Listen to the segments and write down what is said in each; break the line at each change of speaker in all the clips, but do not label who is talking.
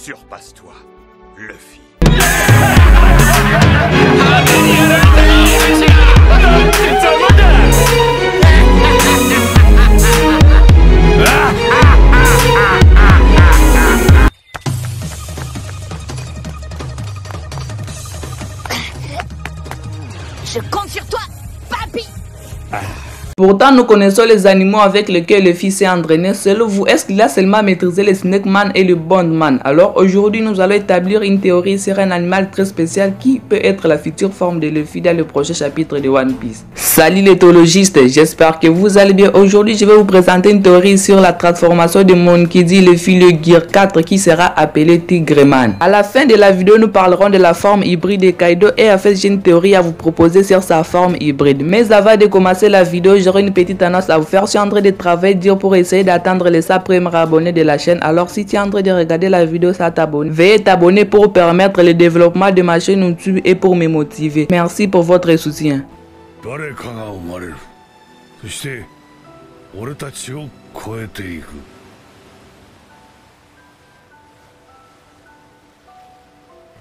Surpasse-toi, Luffy.
Je compte sur toi, papy.
Pourtant, nous connaissons les animaux avec lesquels Luffy s'est entraîné. Selon vous, est-ce qu'il a seulement maîtrisé le Snake Man et le Bondman? Alors aujourd'hui, nous allons établir une théorie sur un animal très spécial qui peut être la future forme de Luffy dans le prochain chapitre de One Piece. Salut les théologistes, j'espère que vous allez bien. Aujourd'hui, je vais vous présenter une théorie sur la transformation de Monkey D. Luffy le Gear 4 qui sera appelé Tigreman. À la fin de la vidéo, nous parlerons de la forme hybride de Kaido et en fait, j'ai une théorie à vous proposer sur sa forme hybride. Mais avant de commencer la vidéo, j'aurai une petite annonce à vous faire. Je suis en train de travailler dur pour essayer d'atteindre les 100 premiers abonnés de la chaîne. Alors si tu es en train de regarder la vidéo sans t'abonner, veuillez t'abonner pour permettre le développement de ma chaîne YouTube et pour me motiver. Merci pour votre soutien.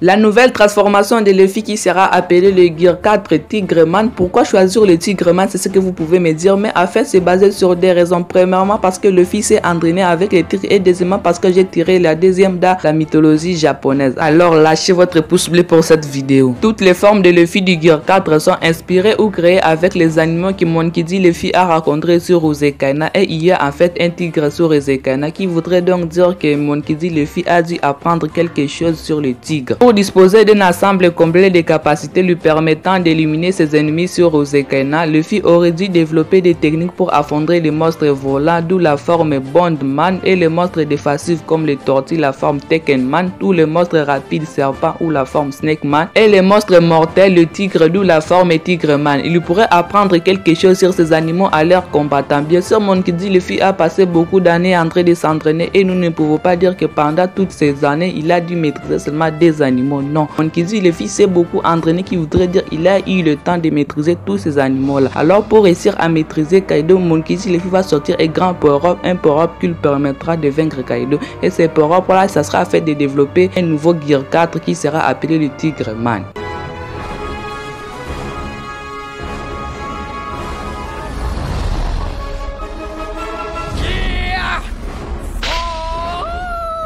La nouvelle transformation de Luffy qui sera appelée le Gear 4 Tigreman. Pourquoi choisir le Tigreman? C'est ce que vous pouvez me dire. Mais en fait, c'est basé sur des raisons. Premièrement, parce que Luffy s'est entraîné avec les tigres. Et deuxièmement, parce que j'ai tiré la deuxième dans la mythologie japonaise. Alors, lâchez votre pouce bleu pour cette vidéo. Toutes les formes de Luffy du Gear 4 sont inspirées ou créées avec les animaux que Monkey D. Luffy a rencontrés sur Uzekaina. Et il y a en fait un tigre sur Uzekaina qui voudrait donc dire que Monkey D. Luffy a dû apprendre quelque chose sur le tigre. Pour disposer d'un ensemble complet de capacités lui permettant d'éliminer ses ennemis sur Uzekaina, Luffy aurait dû développer des techniques pour affronter les monstres volants, d'où la forme Bondman, et les monstres défensifs comme les tortues, la forme Tekkenman, ou les monstres rapides serpent ou la forme Snakeman, et les monstres mortels, le tigre, d'où la forme Tigreman. Il pourrait apprendre quelque chose sur ces animaux à l'air combattant. Bien sûr, Monkey D. Luffy a passé beaucoup d'années en train de s'entraîner et nous ne pouvons pas dire que pendant toutes ces années, il a dû maîtriser seulement des animaux. Non, Monkey D. Luffy s'est beaucoup entraîné, qui voudrait dire il a eu le temps de maîtriser tous ces animaux là. Alors pour réussir à maîtriser Kaido, Monkey D. Luffy va sortir un grand power-up, un power-up qui lui permettra de vaincre Kaido. Et ce power-up là, ça sera fait de développer un nouveau Gear 4 qui sera appelé le Tigreman.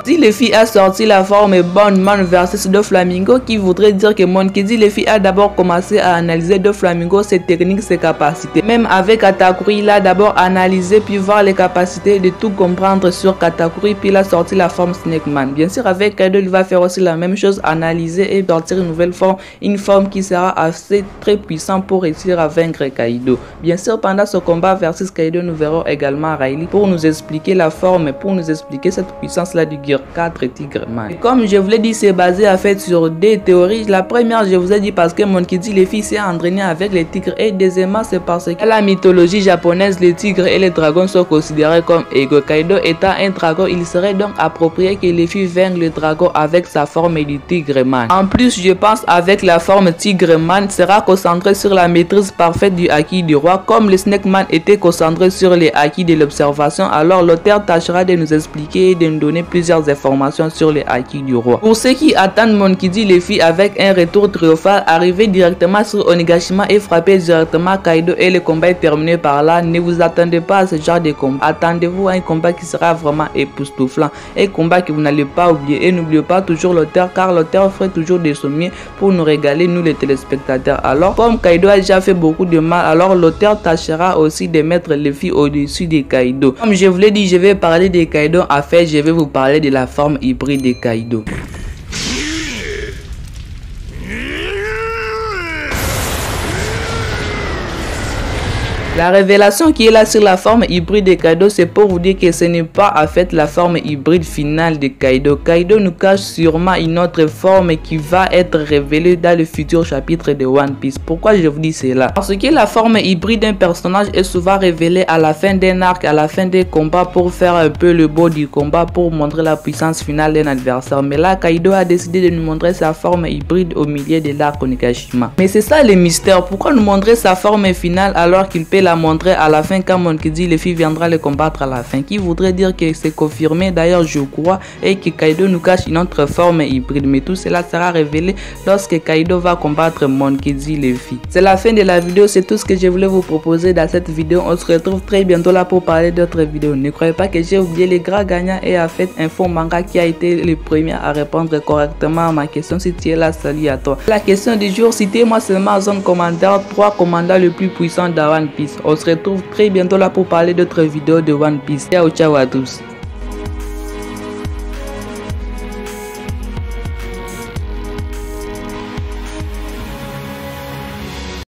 Si Luffy a sorti la forme Bondman versus Doflamingo, qui voudrait dire que Monkey D. Luffy a d'abord commencé à analyser Doflamingo, ses techniques, ses capacités. Même avec Katakuri, il a d'abord analysé puis voir les capacités de tout comprendre sur Katakuri, puis il a sorti la forme Snakeman. Bien sûr, avec Kaido, il va faire aussi la même chose, analyser et sortir une nouvelle forme, une forme qui sera assez très puissante pour réussir à vaincre Kaido. Bien sûr, pendant ce combat versus Kaido, nous verrons également Riley pour nous expliquer la forme, pour nous expliquer cette puissance là du Gear 4 Tigreman. Comme je vous l'ai dit, c'est basé en fait sur des théories. La première, je vous ai dit parce que Monkey D. Luffy s'est entraîné avec les tigres, et deuxièmement, c'est parce que la mythologie japonaise, les tigres et les dragons sont considérés comme égaux. Kaido étant un dragon, il serait donc approprié que Luffy vainque le dragon avec sa forme du Tigreman. En plus, je pense avec la forme Tigreman sera concentré sur la maîtrise parfaite du haki du roi. Comme le Snakeman était concentré sur les haki de l'observation, alors l'auteur tâchera de nous expliquer et de nous donner plusieurs informations sur les haki du roi. Pour ceux qui attendent Monkey D. Luffy avec un retour triomphal, arriver directement sur Onigashima et frapper directement Kaido et le combat est terminé par là, ne vous attendez pas à ce genre de combat. Attendez-vous à un combat qui sera vraiment époustouflant, un combat que vous n'allez pas oublier. Et n'oubliez pas toujours l'auteur, car l'auteur ferait toujours de son mieux pour nous régaler, nous les téléspectateurs. Alors comme Kaido a déjà fait beaucoup de mal, alors l'auteur tâchera aussi de mettre Luffy au-dessus de Kaido. Comme je vous l'ai dit, je vais parler de Kaido, en fait je vais vous parler de la forme hybride de Kaido. La révélation qui est là sur la forme hybride de Kaido, c'est pour vous dire que ce n'est pas en fait la forme hybride finale de Kaido. Kaido nous cache sûrement une autre forme qui va être révélée dans le futur chapitre de One Piece. Pourquoi je vous dis cela? Parce que la forme hybride d'un personnage est souvent révélée à la fin d'un arc, à la fin des combats, pour faire un peu le beau du combat, pour montrer la puissance finale d'un adversaire. Mais là, Kaido a décidé de nous montrer sa forme hybride au milieu de l'arc Onigashima. Mais c'est ça le mystère. Pourquoi nous montrer sa forme finale alors qu'il peut l'a montré à la fin quand Monkey Luffy viendra le combattre à la fin, qui voudrait dire que c'est confirmé d'ailleurs je crois, et que Kaido nous cache une autre forme hybride, mais tout cela sera révélé lorsque Kaido va combattre Monkey D. Luffy. C'est la fin de la vidéo, c'est tout ce que je voulais vous proposer dans cette vidéo. On se retrouve très bientôt là pour parler d'autres vidéos. Ne croyez pas que j'ai oublié les grands gagnants et à fait Info Manga qui a été le premier à répondre correctement à ma question. Si tu es là, salut à toi. La question du jour, citez-moi seulement en zone commentaire 3 commandants le plus puissants dans One Piece. On se retrouve très bientôt là pour parler d'autres vidéos de One Piece. Ciao ciao à tous.